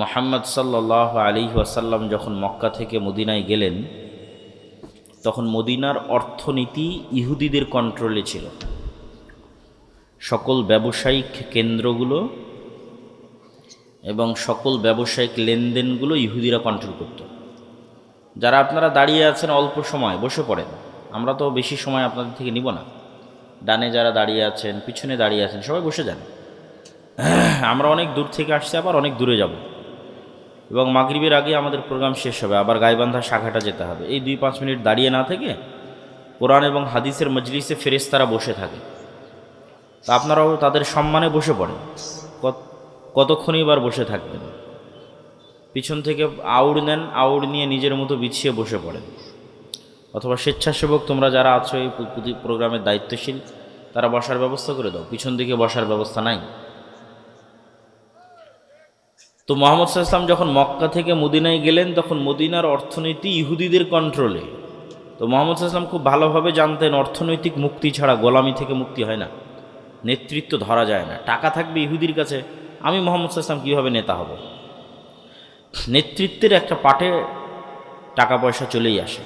মুহাম্মদ সাল্লাল্লাহু আলাইহি ওয়াসাল্লাম যখন মক্কা থেকে মদিনায় গেলেন, তখন মদিনার অর্থনীতি ইহুদিদের কন্ট্রোলে ছিল। সকল ব্যবসায়িক কেন্দ্রগুলো এবং সকল ব্যবসায়িক লেনদেনগুলো ইহুদিরা কন্ট্রোল করত। যারা আপনারা দাঁড়িয়ে আছেন অল্প সময় বসে পড়েন, আমরা তো বেশি সময় আপনাদের থেকে নিব না। ডানে যারা দাঁড়িয়ে আছেন, পিছনে দাঁড়িয়ে আছেন, সবাই বসে যান। আমরা অনেক দূর থেকে আসছি, আবার অনেক দূরে যাব, এবং মাগরিবের আগে আমাদের প্রোগ্রাম শেষ হবে, আবার গাইবান্ধা শাখাটা যেতে হবে। এই 2-5 মিনিট দাঁড়িয়ে না থেকে কোরআন এবং হাদিসের মজলিসে ফেরেশতারা বসে থাকে, তা আপনারাও তাদের সম্মানে বসে পড়েন। কতক্ষণই বার বসে থাকবেন? পিছন থেকে আউড় নেন, আউড় নিয়ে নিজের মতো বিছিয়ে বসে পড়েন। অথবা স্বেচ্ছাসেবক তোমরা যারা আছো এই প্রোগ্রামের দায়িত্বশীল, তারা বসার ব্যবস্থা করে দাও। পিছন দিকে বসার ব্যবস্থা নাই। তো মুহাম্মদ সাল্লাল্লাহু আলাইহি ওয়াসাল্লাম যখন মক্কা থেকে মদিনায় গেলেন, তখন মদিনার অর্থনীতি ইহুদিদের কন্ট্রোলে। তো মুহাম্মদ সাল্লাল্লাহু আলাইহি ওয়াসাল্লাম খুব ভালোভাবে জানতেন অর্থনৈতিক মুক্তি ছাড়া গোলামি থেকে মুক্তি হয় না, নেতৃত্ব ধরা যায় না। টাকা থাকবে ইহুদির কাছে, আমি মুহাম্মদ সাল্লাল্লাহু আলাইহি ওয়াসাল্লাম কীভাবে নেতা হব? নেতৃত্বের একটা পাটে টাকা পয়সা চলেই আসে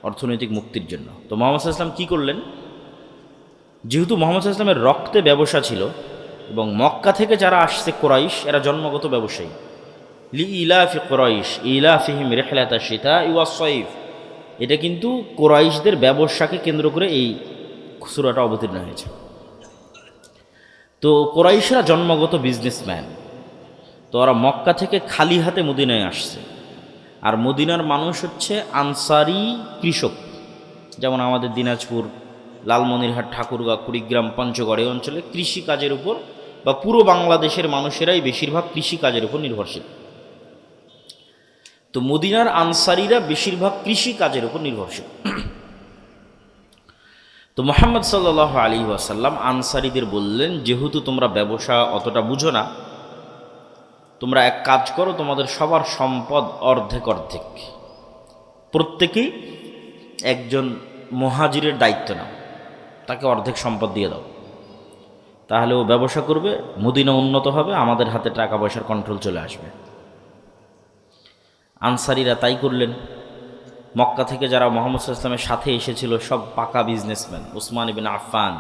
অর্থনৈতিক মুক্তির জন্য। তো মুহাম্মদ সাল্লাল্লাহু আলাইহি ওয়াসাল্লাম কী করলেন? যেহেতু মুহাম্মদ সাল্লাল্লাহু আলাইহি ওয়াসাল্লামের রক্তে ব্যবসা ছিল, এবং মক্কা থেকে যারা আসছে কুরাইশ, এরা জন্মগত ব্যবসায়ী। লি ইলাফি কুরাইশ ইলাফিহিম রিহলাতা শিতা ওয়াস সাইফ, এটা কিন্তু কুরাইশদের ব্যবসাকে কেন্দ্র করে এই সূরাটা অবতীর্ণ হয়েছে। তো কুরাইশরা জন্মগত বিজনেসম্যান, তো ওরা মক্কা থেকে খালি হাতে মদিনায় আসছে। আর মদিনার মানুষ হচ্ছে আনসারি কৃষক, যেমন আমাদের দিনাজপুর, লালমনিরহাট, ঠাকুরগাঁও, কুড়িগ্রাম, পঞ্চগড় এই অঞ্চলে কৃষিকাজের উপর, বা পুরো বাংলাদেশের মানুষেরাই বেশিরভাগ কৃষিকাজের উপর নির্ভরশীল। তো মদিনার আনসারিরা বেশিরভাগ কৃষিকাজের উপর নির্ভরশীল। তো মুহাম্মদ সাল্লাল্লাহু আলাইহি ওয়াসাল্লাম আনসারিদের বললেন, যেহেতু তোমরা ব্যবসা অতটা বুঝো না, তোমরা এক কাজ করো, তোমাদের সবার সম্পদ অর্ধেক অর্ধেক, প্রত্যেকেই একজন মুহাজিরের দায়িত্ব নাও, তাকে অর্ধেক সম্পদ দিয়ে দাও, তাহলে ও ব্যবসা করবে, মদিনা উন্নত হবে, আমাদের হাতে টাকা পয়সার কন্ট্রোল চলে আসবে। আনসারিরা তাই করলেন। মক্কা থেকে যারা মুহাম্মদ সাল্লাল্লাহু আলাইহি ওয়াসাল্লামের সাথে এসেছিল সব পাকা বিজনেসম্যান। উসমান ইবিন আফফান,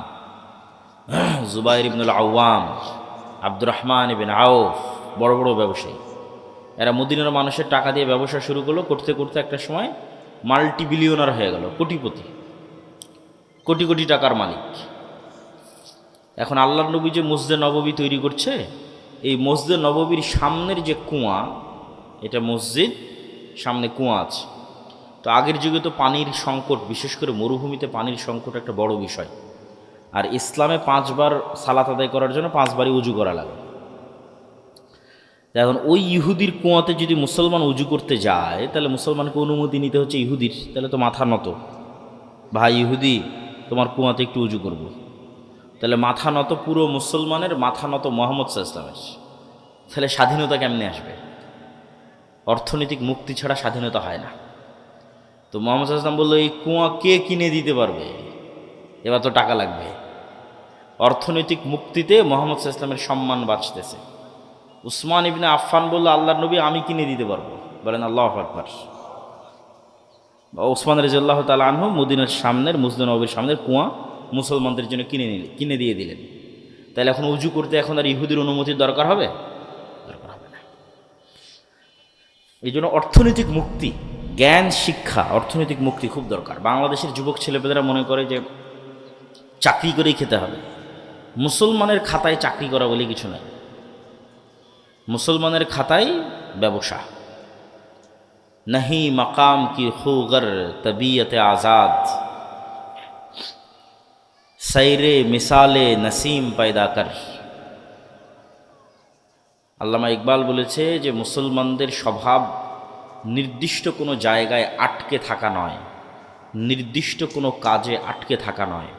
জুবাইর ইবনুল আওয়াম, আব্দুর রহমান ইবিন আউফ, বড় বড় ব্যবসায়ী। এরা মদিনার মানুষের টাকা দিয়ে ব্যবসা শুরু করলো, করতে করতে একটা সময় মাল্টি বিলিয়নার হয়ে গেল, কোটিপতি, কোটি কোটি টাকার মালিক। এখন আল্লাহর নবী যে মসজিদে নববী তৈরি করছে, এই মসজিদে নববীর সামনের যে কুয়া, এটা মসজিদ, সামনে কুয়া আছে। তো আগের যুগে তো পানির সংকট, বিশেষ করে মরুভূমিতে পানির সংকট একটা বড় বিষয়। আর ইসলামে 5 বার সালাত আদায় করার জন্য 5 বারই উজু করা লাগে। এখন ওই ইহুদির কুয়াতে যদি মুসলমান উজু করতে যায়, তাহলে মুসলমানকে অনুমতি নিতে হচ্ছে ইহুদির, তাহলে তো মাথা নত, ভাই ইহুদি তোমার কুয়াতে একটু উজু করব। তাহলে মাথা নত পুরো মুসলমানের, মাথা নত মুহাম্মদ সাল্লাল্লাহু আলাইহি ওয়াসাল্লামের। তাহলে স্বাধীনতা কেমনে আসবে? অর্থনৈতিক মুক্তি ছাড়া স্বাধীনতা হয় না। তো মুহাম্মদ সাল্লাল্লাহু আলাইহি ওয়াসাল্লাম বললো, এই কুয়া কে কিনে দিতে পারবে? এবার তো টাকা লাগবে। অর্থনৈতিক মুক্তিতে মুহাম্মদ সাল্লাল্লাহু আলাইহি ওয়াসাল্লামের সম্মান বাঁচতেছে। উসমান ইবনে আফফান বলল, আল্লাহর নবী আমি কিনে দিতে পারবো। বলেন আল্লাহু আকবার। ওসমান রাদিয়াল্লাহু তাআলা আনহু মদিনার সামনের, মসজিদ নববীর সামনের কুয়া মুসলমানদের জন্য কিনে দিয়ে দিলেন। তাহলে এখন উজু করতে এখন আর ইহুদির অনুমতির দরকার হবে? দরকার হবে না। এই জন্য অর্থনৈতিক মুক্তি, জ্ঞান শিক্ষা, অর্থনৈতিক মুক্তি খুব দরকার। বাংলাদেশের যুবক ছেলেপেলেরা মনে করে যে চাকরি করেই খেতে হবে। মুসলমানের খাতায় চাকরি করা বলে কিছু নাই। মুসলমানের খাতায় ব্যবসা। নাহি মাকাম কি খুগর তবিয়তে আজাদ, সৈরে মিসালে নসিম পয়দা কর। আল্লামা ইকবাল বলেছে যে মুসলমানদের স্বভাব নির্দিষ্ট কোনো জায়গায় আটকে থাকা নয়, নির্দিষ্ট কোনো কাজে আটকে থাকা নয়।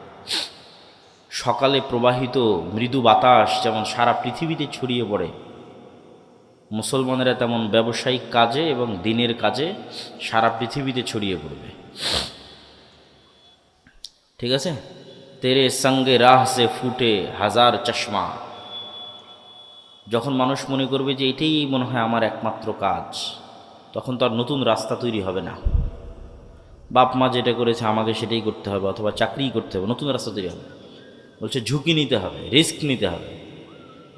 সকালে প্রবাহিত মৃদু বাতাস যেমন সারা পৃথিবীতে ছড়িয়ে পড়ে, মুসলমানেরা তেমন ব্যবসায়িক কাজে এবং দিনের কাজে সারা পৃথিবীতে ছড়িয়ে পড়বে। ঠিক আছে? তেরে সঙ্গে রাহ সে ফুটে হাজার চশমা, যখন মানুষ মনে করবে যে এটাই মনে হয় আমার একমাত্র কাজ, তখন তো আর নতুন রাস্তা তৈরি হবে না। বাপ মা যেটা করেছে আমাকে সেটাই করতে হবে, অথবা চাকরিই করতে হবে, নতুন রাস্তা তৈরি হবে। বলছে ঝুঁকি নিতে হবে, রিস্ক নিতে হবে।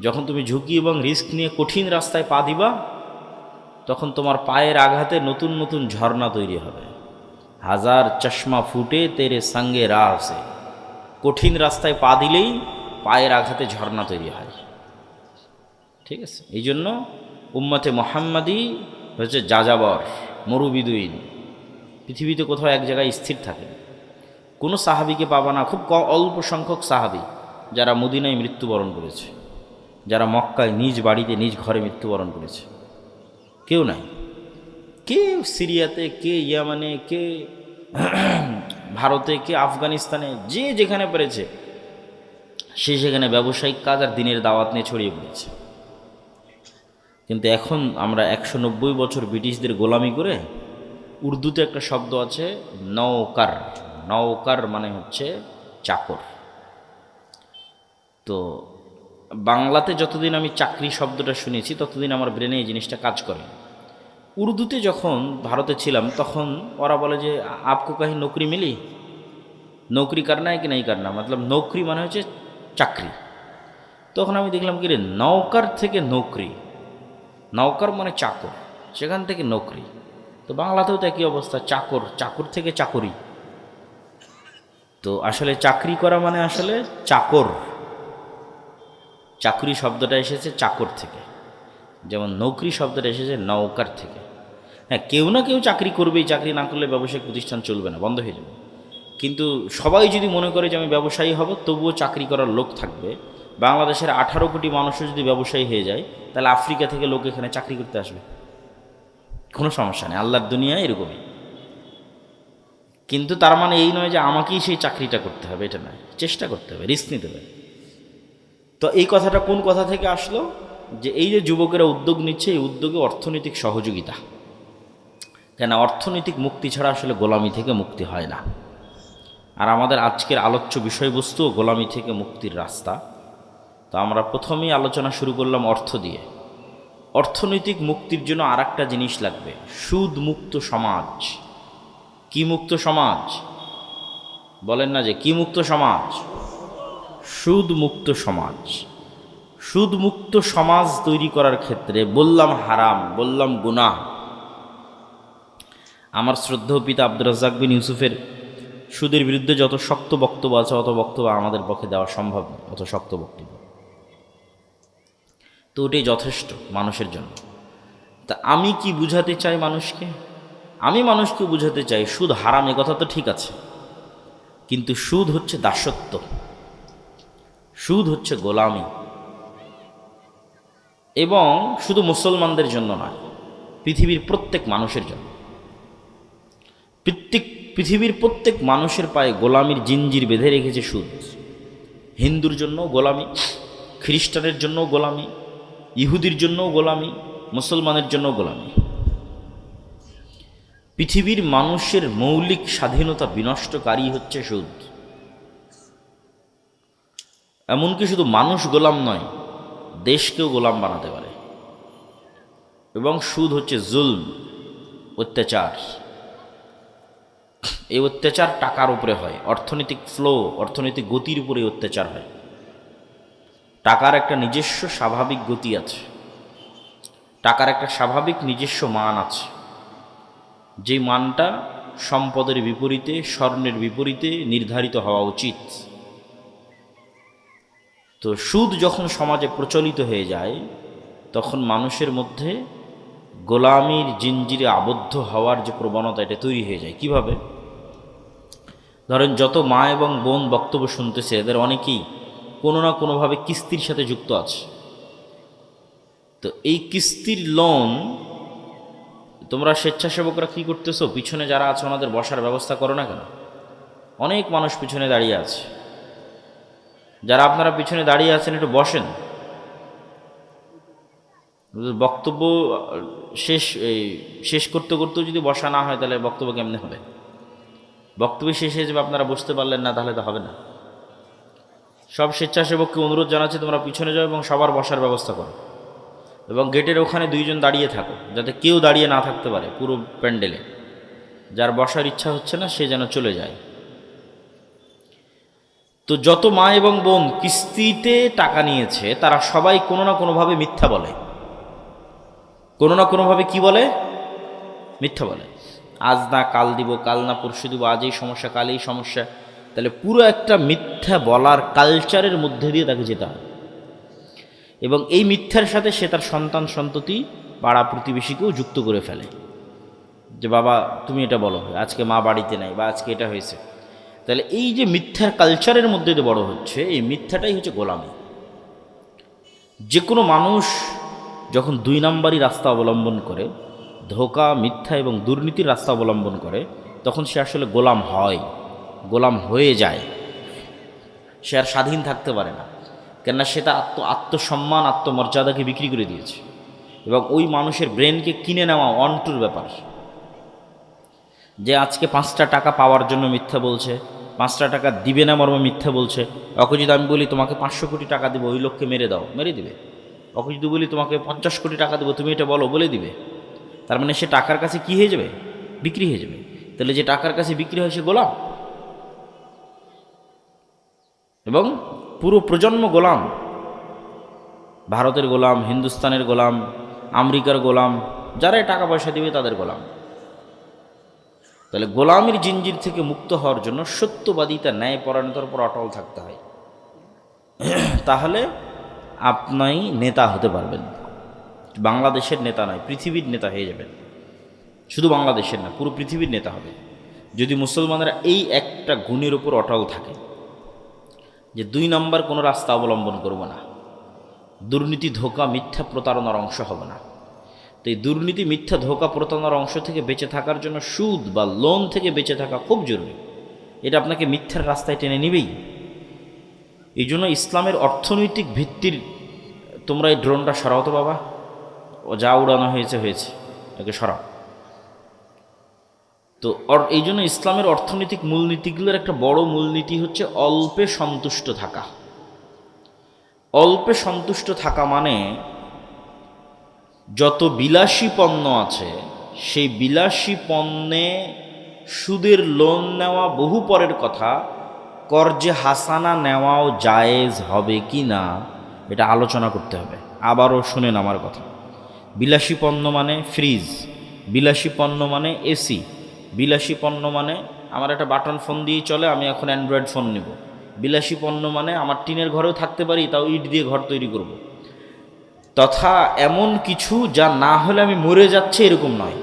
যখন তুমি ঝুঁকি এবং রিস্ক নিয়ে কঠিন রাস্তায় পা দিবা, তখন তোমার পায়ের আঘাতে নতুন নতুন ঝর্ণা তৈরি হবে। হাজার চশমা ফুটে তেরে সঙ্গে রাহ সে, কঠিন রাস্তায় পা দিলেই পায়ের আঘাতে ঝর্ণা তৈরি হয়। ঠিক আছে, এই জন্য উম্মতে মোহাম্মদী হচ্ছে যাযাবর, মরুবিদুইন। পৃথিবীতে কোথাও এক জায়গায় স্থির থাকে না। কোনো সাহাবিকে পাবা না, খুব অল্প সংখ্যক সাহাবি যারা মদিনায় মৃত্যুবরণ করেছে, যারা মক্কায় নিজ বাড়িতে নিজ ঘরে মৃত্যুবরণ করেছে, কেউ নাই। কে সিরিয়াতে, কে ইয়ামানে, কে ভারতে, কে আফগানিস্তানে, যে যেখানে পেরেছে সে সেখানে ব্যবসায়িক কাজ আর দিনের দাওয়াত নিয়ে ছড়িয়ে পড়েছে। কিন্তু এখন আমরা 190 বছর ব্রিটিশদের গোলামি করে, উর্দুতে একটা শব্দ আছে নওকার, নওকার মানে হচ্ছে চাকর। তো বাংলাতে যতদিন আমি চাকরি শব্দটা শুনেছি ততদিন আমার ব্রেনে এই জিনিসটা কাজ করে। উর্দুতে যখন ভারতে ছিলাম তখন ওরা বলে যে আপকো কাহি নৌকরি মিলি, নৌকরি করনা है कि नहीं करना, मतलब নৌকরি মানে হচ্ছে চাকরি। তখন আমি দেখলাম কি রে, নৌকার থেকে নৌকরি, নৌকার মানে চাকর, সেখান থেকে নৌকরি। তো বাংলাতেও তো একই অবস্থা, চাকর, চাকর থেকে চাকরি। তো আসলে চাকরি করা মানে আসলে চাকর, চাকরি শব্দটা এসেছে চাকর থেকে, যেমন নৌকরি শব্দটা এসেছে নৌকার থেকে। হ্যাঁ, কেউ না কেউ চাকরি করবেই, চাকরি না করলে ব্যবসায়িক প্রতিষ্ঠান চলবে না, বন্ধ হয়ে যাবে। কিন্তু সবাই যদি মনে করে যে আমি ব্যবসায়ী হব, তবুও চাকরি করার লোক থাকবে। বাংলাদেশের 18 কোটি মানুষও যদি ব্যবসায়ী হয়ে যায়, তাহলে আফ্রিকা থেকে লোক এখানে চাকরি করতে আসবে, কোনো সমস্যা নেই। আল্লাহর দুনিয়া এরকমই। কিন্তু তার মানে এই নয় যে আমাকেই সেই চাকরিটা করতে হবে, এটা নয়, চেষ্টা করতে হবে, রিস্ক নিতে হবে। তো এই কথাটা কোন কথা থেকে আসলো, যে এই যে যুবকেরা উদ্যোগ নিচ্ছে, এই উদ্যোগে অর্থনৈতিক সহযোগিতা। কেন, অর্থনৈতিক মুক্তি ছাড়া আসলে গোলামি থেকে মুক্তি হয় না। আর আমাদের আজকের আলোচ্য বিষয়বস্তু গোলামি থেকে মুক্তির রাস্তা। তো আমরা প্রথমেই আলোচনা শুরু করলাম অর্থ দিয়ে। অর্থনৈতিক মুক্তির জন্য আর একটা জিনিস লাগবে, সুদ মুক্ত সমাজ। কি মুক্ত সমাজ বলেন না, যে কি মুক্ত সমাজ? সুদ মুক্ত সমাজ। সুদ মুক্ত সমাজ তৈরি করার ক্ষেত্রে বললাম হারাম, বললাম গুনাহ। আমার শ্রদ্ধেয় পিতা আব্দুর রাজ্জাক বিন ইউসুফের সুদের বিরুদ্ধে যত শক্ত বক্তব্য আছে, অত বক্তব্য আমাদের পক্ষে দেওয়া সম্ভব নয়, অত শক্ত বক্তব্য। তো ওটাই যথেষ্ট মানুষের জন্য। তা আমি কি বুঝাতে চাই মানুষকে? আমি মানুষকে বুঝাতে চাই সুদ হারাম, এ কথা তো ঠিক আছে, কিন্তু সুদ হচ্ছে দাসত্ব, সুদ হচ্ছে গোলামি। এবং শুধু মুসলমানদের জন্য নয়, পৃথিবীর প্রত্যেক মানুষের জন্য। পৃথিবীর প্রত্যেক মানুষের পায়ে গোলামির জিঞ্জির বেঁধে রেখেছে সুদ। হিন্দুর জন্য গোলামি, খ্রিস্টানের জন্য গোলামি, ইহুদির জন্য গোলামি, মুসলমানের জন্য গোলামি। পৃথিবীর মানুষের মৌলিক স্বাধীনতা বিনষ্টকারী হচ্ছে সুদ। এমনকি শুধু মানুষ গোলাম নয়, দেশকেও গোলাম বানাতে পারে। এবং সুদ হচ্ছে জুলম, অত্যাচার। এই অত্যাচার টাকার উপরে হয়, অর্থনৈতিক ফ্লো, অর্থনৈতিক গতির উপরে অত্যাচার হয়। টাকার একটা নিজস্ব স্বাভাবিক গতি আছে, টাকার একটা স্বাভাবিক নিজস্ব মান আছে, যে মানটা সম্পদের বিপরীতে, স্বর্ণের বিপরীতে নির্ধারিত হওয়া উচিত। তো সুদ যখন সমাজে প্রচলিত হয়ে যায়, তখন মানুষের মধ্যে গোলামির জিঞ্জিরে আবদ্ধ হওয়ার যে প্রবণতা, এটা তৈরি হয়ে যায়। কিভাবে? ধরেন, যত মা এবং বোন বক্তব্য শুনতেছে, এদের অনেকেই কোনো না কোনোভাবে কিস্তির সাথে যুক্ত আছে। তো এই কিস্তির লোন, তোমরা স্বেচ্ছাসেবকরা কী করতেছো? পিছনে যারা আছে ওনাদের বসার ব্যবস্থা করো না কেন? অনেক মানুষ পিছনে দাঁড়িয়ে আছে। যারা আপনারা পিছনে দাঁড়িয়ে আছেন, একটু বসেন। বক্তব্য শেষ করতে করতেও যদি বসা না হয়, তাহলে বক্তব্য কেমনে হবে? বক্তব্য শেষ হয়ে যাবে, আপনারা বুঝতে পারলেন না, তাহলে তো হবে না। সব স্বেচ্ছাসেবককে অনুরোধ জানাচ্ছি, তোমরা পিছনে যাও এবং সবার বসার ব্যবস্থা করো। এবং গেটের ওখানে 2 জন দাঁড়িয়ে থাকো, যাতে কেউ দাঁড়িয়ে না থাকতে পারে পুরো প্যান্ডেলে। যার বসার ইচ্ছা হচ্ছে না সে যেন চলে যায়। তো যত মা এবং বোন কিস্তিতে টাকা নিয়েছে তারা সবাই কোনো না কোনোভাবে মিথ্যা বলে, কোনো না কোনোভাবে কি বলে? মিথ্যা বলে। আজ না কাল দিব, কাল না পরশু দিব, আজ এই সমস্যা কাল এই সমস্যা। তাহলে পুরো একটা মিথ্যা বলার কালচারের মধ্যে দিয়ে তাকে যেতে হয়, এবং এই মিথ্যার সাথে সে তার সন্তান সন্ততি পাড়া প্রতিবেশীকেও যুক্ত করে ফেলে, যে বাবা তুমি এটা বলো, আজকে মা বাড়িতে নাই বা আজকে এটা হয়েছে। তাহলে এই যে মিথ্যার কালচারের মধ্যে দিয়ে বড় হচ্ছে, এই মিথ্যাটাই হচ্ছে গোলামি। যে কোনো মানুষ যখন 2 নম্বরই রাস্তা অবলম্বন করে, ধোঁকা, মিথ্যা এবং দুর্নীতির রাস্তা অবলম্বন করে, তখন সে আসলে গোলাম হয়, গোলাম হয়ে যায়। সে আর স্বাধীন থাকতে পারে না, কেননা সে তার আত্মসম্মান, আত্মমর্যাদাকে বিক্রি করে দিয়েছে, এবং ওই মানুষের ব্রেনকে কিনে নেওয়া অন্টুর ব্যাপার। যে আজকে 5টা টাকা পাওয়ার জন্য মিথ্যা বলছে, 5টা টাকা দিবে না মর্মে মিথ্যা বলছে। ওকে যদি আমি বলি তোমাকে 500 কোটি টাকা দেবো, ওই লোককে মেরে দাও, মেরে দিবে। ওকে যদি বলি তোমাকে 50 কোটি টাকা দেবো, তুমি এটা বলো, বলে দিবে। তার মানে সে টাকার কাছে কি হয়ে যাবে? বিক্রি হয়ে যাবে। তাহলে যে টাকার কাছে বিক্রি হয় সে গোলাম, এবং পুরো প্রজন্ম গোলাম। ভারতের গোলাম, হিন্দুস্তানের গোলাম, আমেরিকার গোলাম, যারাই টাকা পয়সা দিবে তাদের গোলাম। তাহলে গোলামির জিঞ্জির থেকে মুক্ত হওয়ার জন্য সত্যবাদিতা, ন্যায়পরায়ণতার উপর অটল থাকতে হয়। তাহলে আপনি নেতা হতে পারবেন। বাংলাদেশের নেতা নয়, পৃথিবীর নেতা হয়ে যাবেন। শুধু বাংলাদেশের না, পুরো পৃথিবীর নেতা হবে যদি মুসলমানরা এই একটা গুণের উপর অটল থাকে, যে 2 নম্বর কোনো রাস্তা অবলম্বন করব না, দুর্নীতি, ধোঁকা, মিথ্যা, প্রতারণার অংশ হবে না। তো এই দুর্নীতি, মিথ্যা, ধোঁকা, প্রতারণার অংশ থেকে বেঁচে থাকার জন্য সুদ বা লোন থেকে বেঁচে থাকা খুব জরুরি। এটা আপনাকে মিথ্যার রাস্তায় টেনে নিবেই। এই জন্য ইসলামের অর্থনৈতিক ভিত্তির, তোমরা এই ড্রোনটা সরাও তো বাবা, ও যা উড়ানো হয়েছে হয়েছে, একে সরাও। তো এই জন্য ইসলামের অর্থনৈতিক মূলনীতিগুলোর একটা বড় মূলনীতি হচ্ছে অল্পে সন্তুষ্ট থাকা। অল্পে সন্তুষ্ট থাকা মানে যত বিলাসী পণ্য আছে, সেই বিলাসী পণ্যে সুদের লোন নেওয়া বহু পরের কথা, কর্জে হাসানা নেওয়াও জায়েজ হবে কি না এটা আলোচনা করতে হবে। আবারও শুনেন আমার কথা। বিলাসী পণ্য মানে ফ্রিজ, বিলাসী পণ্য মানে এসি, বিলাসী পণ্য মানে আমার একটা বাটন ফোন দিয়েই চলে, আমি এখন অ্যান্ড্রয়েড ফোন নেব। বিলাসী পণ্য মানে আমার টিনের ঘরেও থাকতে পারি, তাও ইট দিয়ে ঘর তৈরি করব। তথা এমন কিছু যা না হলে আমি মরে যাচ্ছে এরকম নয়।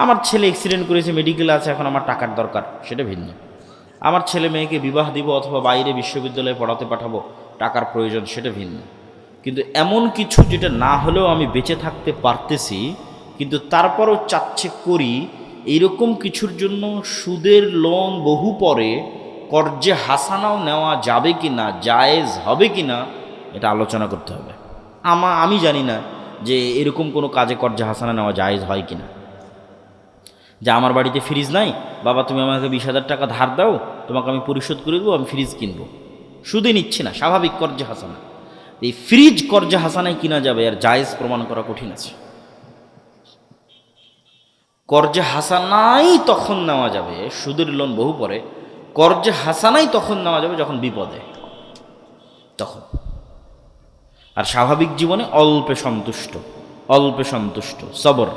আমার ছেলে অ্যাক্সিডেন্ট করেছে, মেডিকেলে আছে, এখন আমার টাকার দরকার, সেটা ভিন্ন। আমার ছেলে মেয়েকে বিবাহ দিব অথবা বাইরে বিশ্ববিদ্যালয়ে পড়াতে পাঠাবো, টাকার প্রয়োজন, সেটা ভিন্ন। কিন্তু এমন কিছু যেটা না হলেও আমি বেঁচে থাকতে পারতেছি, কিন্তু তারপরও চাচ্ছে করি, এইরকম কিছুর জন্য সুদের লোন বহু পরে কর্জে হাসানাও নেওয়া যাবে কি না, জায়েজ হবে কি না, এটা আলোচনা করতে হবে। আমি জানি না যে এরকম কোনো কাজে কর্জে হাসানা নেওয়া জায়েজ হয় কি না। যে আমার বাড়িতে ফ্রিজ নাই, বাবা তুমি আমাকে 20,000 টাকা ধার দাও, তোমাকে আমি পরিশোধ করে দেবো, আমি ফ্রিজ কিনবো। সুদে নিচ্ছি না, স্বাভাবিক কর্জে হাসানা। এই ফ্রিজ কর্জে হাসানায় কিনা যাবে, আর জায়েজ প্রমাণ করা কঠিন আছে। কর্জে হাসানাই তখন নেওয়া যাবে, সুদের লোন বহু পরে, কর্জে হাসানাই তখন নেওয়া যাবে যখন বিপদে, তখন। আর স্বাভাবিক জীবনে অল্পে সন্তুষ্ট, অল্পে সন্তুষ্ট, সবর,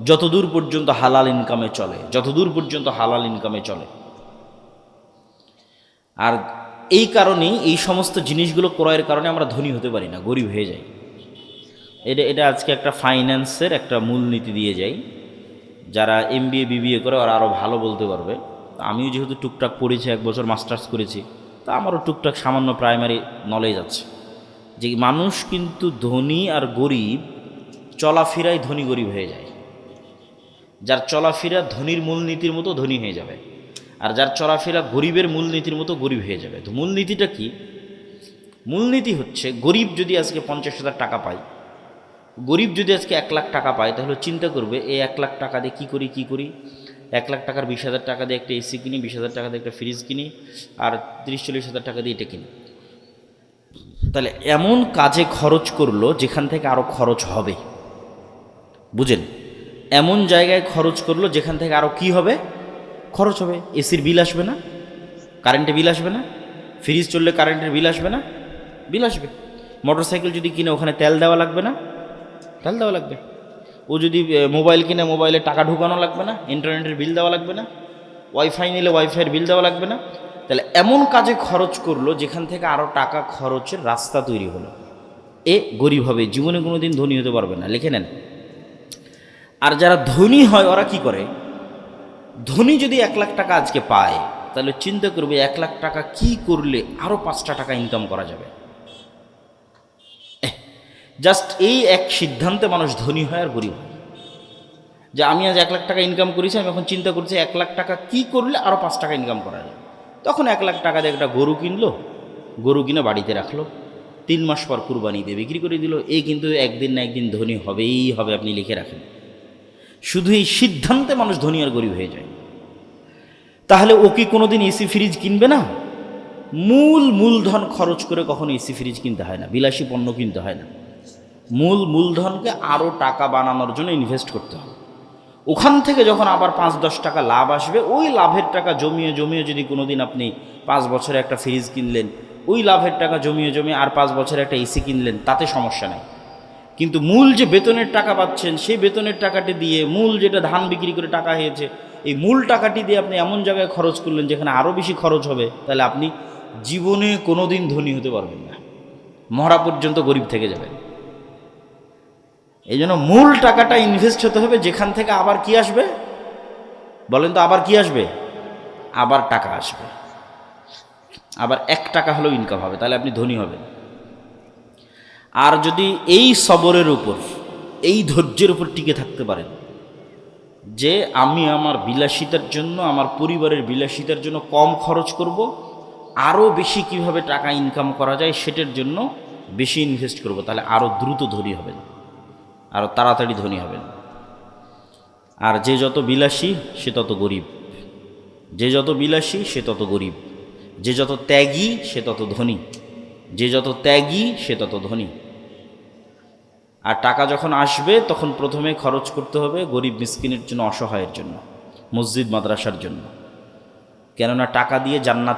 যতদূর পর্যন্ত হালাল ইনকামে চলে, যতদূর পর্যন্ত হালাল ইনকামে চলে। আর এই কারণেই এই সমস্ত জিনিসগুলো ক্রয়ের কারণে আমরা ধনী হতে পারি না, গরিব হয়ে যাই। এটা আজকে একটা ফাইন্যান্সের একটা মূলনীতি দিয়ে যাই। যারা MBA BBA করে ওরা আরও ভালো বলতে পারবে। আমিও যেহেতু টুকটাক পড়েছি, 1 বছর মাস্টার্স করেছি, তা আমারও টুকটাক সামান্য প্রাইমারি নলেজ আছে, যে মানুষ কিন্তু ধনী আর গরিব চলাফেরায় ধনী গরিব হয়ে যায়। যার চলাফেরা ধনীর মূলনীতির মতো ধনী হয়ে যাবে, আর যার চলাফেরা গরিবের মূলনীতির মতো গরিব হয়ে যাবে। তো মূলনীতিটা কি? মূলনীতি হচ্ছে, গরিব যদি আজকে 50,000 টাকা পায়, গরিব যদি আজকে 1 লাখ টাকা পায়, তাহলে চিন্তা করবে এই 1 লাখ টাকা দিয়ে কী করি। 1 লাখ টাকার 20,000 টাকা দিয়ে একটা এসি কিনি, 20,000 টাকা দিয়ে একটা ফ্রিজ কিনি, আর 30-40 হাজার টাকা দিয়ে এটা কিনি। তাহলে এমন কাজে খরচ করলো যেখান থেকে আরও খরচ হবে, বুঝেন? এমন জায়গায় খরচ করলো যেখান থেকে আরও কি হবে, খরচ হবে। এসির বিল আসবে না, কারেন্টের বিল আসবে না, ফ্রিজ চললে কারেন্টের বিল আসবে না, বিল আসবে। মোটরসাইকেল যদি কিনে ওখানে তেল দেওয়া লাগবে না, তেল দেওয়া লাগবে। ও যদি মোবাইল কিনে মোবাইলে টাকা ঢুকানো লাগবে না, ইন্টারনেটের বিল দেওয়া লাগবে না, ওয়াইফাই নিলে ওয়াইফাইয়ের বিল দেওয়া লাগবে না। তাহলে এমন কাজে খরচ করলো যেখান থেকে আরও টাকা খরচের রাস্তা তৈরি হলো। এ গরিব হবে, জীবনে কোনো দিন ধনী হতে পারবে না, লিখে নেন। আর যারা ধনী হয় ওরা কি করে, ধনী যদি 1 লাখ টাকা আজকে পায় তাহলে চিন্তা করবে 1 লাখ টাকা কি করলে আরও 5টা টাকা ইনকাম করা যাবে। জাস্ট এই এক সিদ্ধান্তে মানুষ ধনী হয় আর গরিব হয়, যে আমি আজ 1 লাখ টাকা ইনকাম করেছি, আমি এখন চিন্তা করছি 1 লাখ টাকা কি করলে আরও 5 টাকা ইনকাম করা যায়। তখন 1 লাখ টাকা দিয়ে একটা গরু কিনলো, গরু কিনে বাড়িতে রাখলো, 3 মাস পর কুরবানি দিয়ে বিক্রি করে দিল। এই কিন্তু একদিন না একদিন ধনী হবেই হবে, আপনি লিখে রাখেন। শুধু এই সিদ্ধান্তে মানুষ ধনী আর গরিব হয়ে যায়। তাহলে ও কি কোনোদিন এসি ফ্রিজ কিনবে না? মূলধন খরচ করে কখনো এসি ফ্রিজ কিনতে হয় না, বিলাসী পণ্য কিনতে হয় না। মূলধনকে আরও টাকা বানানোর জন্য ইনভেস্ট করতে হবে। ওখান থেকে যখন আবার 5-10 টাকা লাভ আসবে, ওই লাভের টাকা জমিয়ে জমিয়ে যদি কোনো দিন আপনি 5 বছরে একটা ফ্রিজ কিনলেন, ওই লাভের টাকা জমিয়ে জমিয়ে আর 5 বছরে একটা এসি কিনলেন, তাতে সমস্যা নেই। কিন্তু মূল যে বেতনের টাকা পাচ্ছেন, সেই বেতনের টাকাটি দিয়ে মূল যেটা ধান বিক্রি করে টাকা হয়েছে, এই মূল টাকাটি দিয়ে আপনি এমন জায়গায় খরচ করলেন যেখানে আরও বেশি খরচ হবে, তাহলে আপনি জীবনে কোনো দিন ধনী হতে পারবেন না, মরা পর্যন্ত গরিব থেকে যাবেন। এই জন্য মূল টাকাটা ইনভেস্ট হতে হবে যেখান থেকে আবার কি আসবে, বলেন তো, আবার কি আসবে? আবার টাকা আসবে, আবার 1 টাকা হলেও ইনকাম হবে, তাহলে আপনি ধনী হবেন। আর যদি এই সবরের উপর, এই ধৈর্যের উপর টিকে থাকতে পারেন, যে আমি আমার বিলাসিতার জন্য, আমার পরিবারের বিলাসিতার জন্য কম খরচ করব, আরও বেশি কিভাবে টাকা ইনকাম করা যায় সেটার জন্য বেশি ইনভেস্ট করব, তাহলে আরও দ্রুত ধনী হবেন, আরও তাড়াতাড়ি ধনী হবেন। আর যে যত বিলাসী সে তত গরিব, যে যত বিলাসী সে তত গরিব, যে যত ত্যাগী সে তত ধনী, যে যত ত্যাগী সে তত ধনী। আর টাকা যখন আসবে তখন প্রথমে খরচ করতে হবে গরিব মিসকিনের জন্য, অসহায়ের জন্য, মসজিদ মাদ্রাসার জন্য। কেননা টাকা দিয়ে জান্নাত